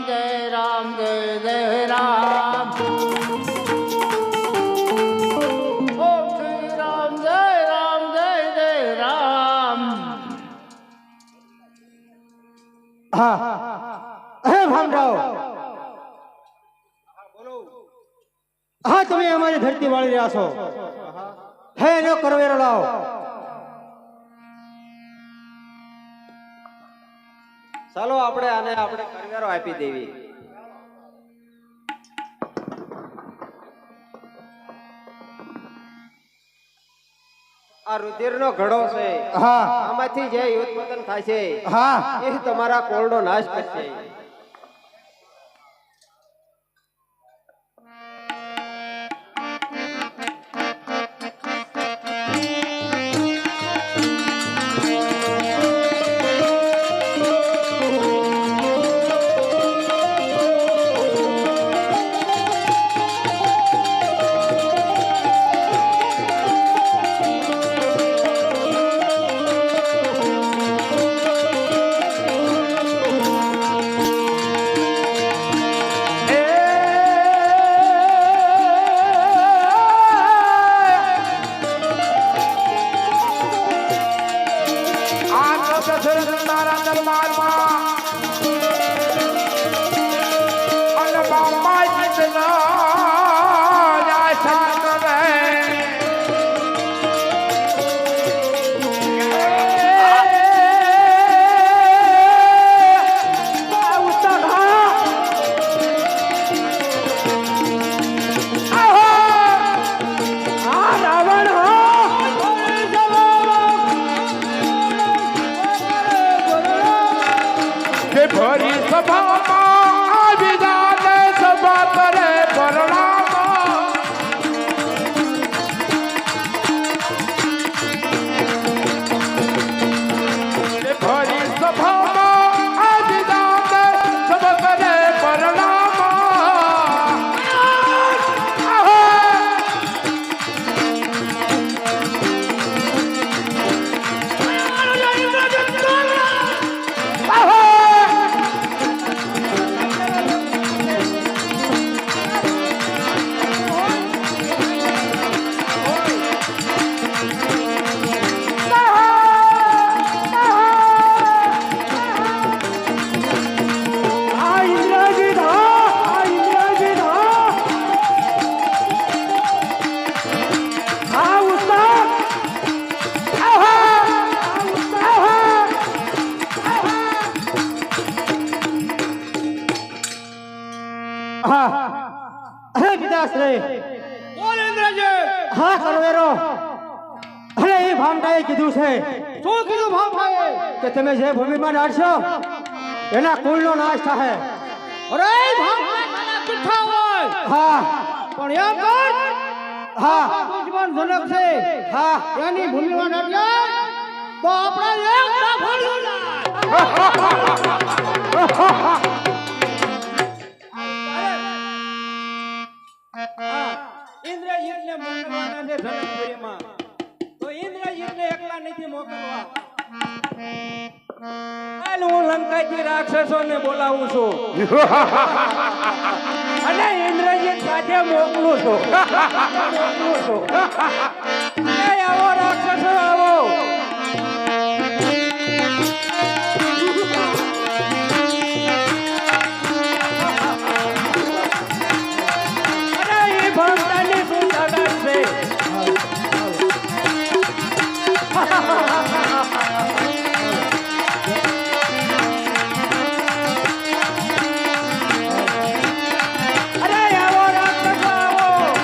રામ જય રામ ઓમ શ્રી રામ જય રામ હા હે ભામરાવ હા તમે અમારી ધરતી વાળી રહ્યા છો હે એનો કરવેરો લાવો ચાલો આપણે કરવેરો આપી દેવી આ રુધિરનો ઘડો છે હા આમાંથી જે ઉત્પન્ન થાય છે હા એ તમારા કોળનો નાશ કરશે ભરી સભામાં આવી જાને સભા કરે પરણામાં ભરી સભામાં આવી જાને સભા કરે પરણામાં બોલ ઇન્દ્રજી હા કરવેરો અરે એ ભામટાએ કીધું છે શું કીધું ભામભાઈએ કે તમે જે ભૂમિમાં નાખશો એના કુળનો નાશ થાય અરે ભામભાઈ મારા પીઠા હોય હા પણ એમ કર હા દુશ્મન જનક છે હા એની ભૂમિમાં નાખ્યા તો આપણે એક ના ફળ્યું ઇન્દ્રજીતને મોકલવાના છે જનકપુરીમાં તો ઇન્દ્રજીતને એકલા નથી મોકલવા હાલ હું લંકાથી રાક્ષસોને બોલાવું છું અને ઇન્દ્રજીત સાથે મોકલું છું એ આવો રાક્ષસો આવો ભક્તાની શું તાકાત છે અરે આવો રાક્ષસો આવો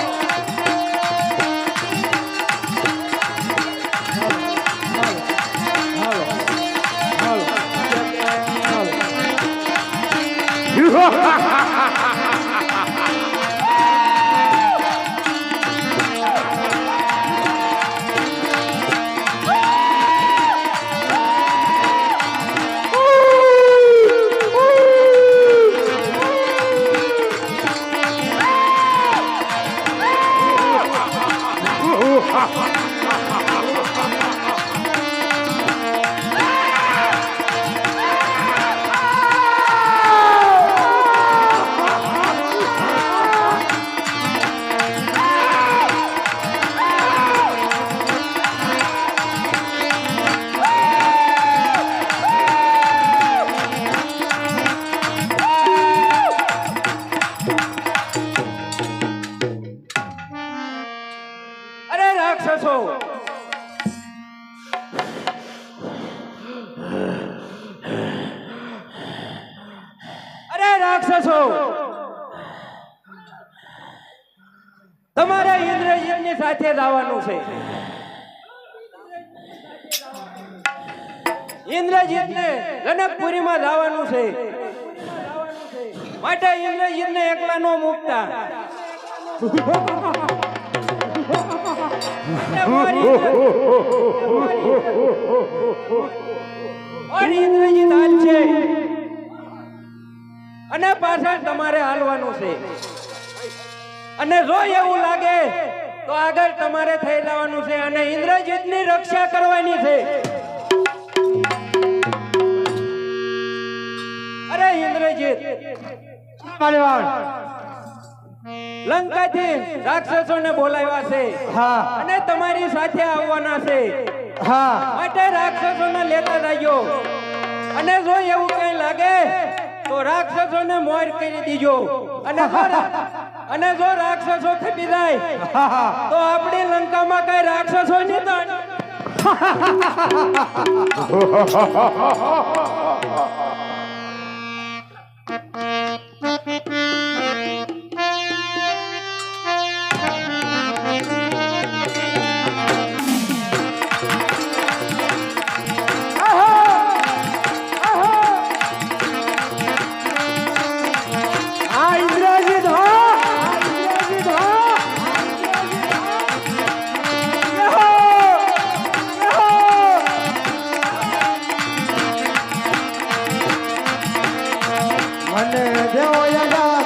રાક્ષસો તમારે ઇન્દ્રજીતની સાથે જવાનું છે. ઇન્દ્રજીતને જનકપુરીમાં જવાનું છે. માટે ઇન્દ્રજીતને એકલા નો મૂકતા. ઇન્દ્રજીત હાલ છે અને પાછળ તમારે હાલવાનું છે. અને જો એવું લાગે તો આગળ તમારે થઈ જવાનું છે અને ઇન્દ્રજીતની રક્ષા કરવાની છે. અરે ઇન્દ્રજીત, માલેવાડ લંકાથી રાક્ષસોને બોલાવ્યા છે હા અને તમારી સાથે આવવાના છે. હા માટે રાક્ષસોને લેતા જજો. અને જો એવું કઈ લાગે તો રાક્ષસોને મોર કરી દીજો. અને જો રાક્ષસો ખપી જાય તો આપણી લંકામાં કઈ રાક્ષસો નહીં તો મને દેવો યગા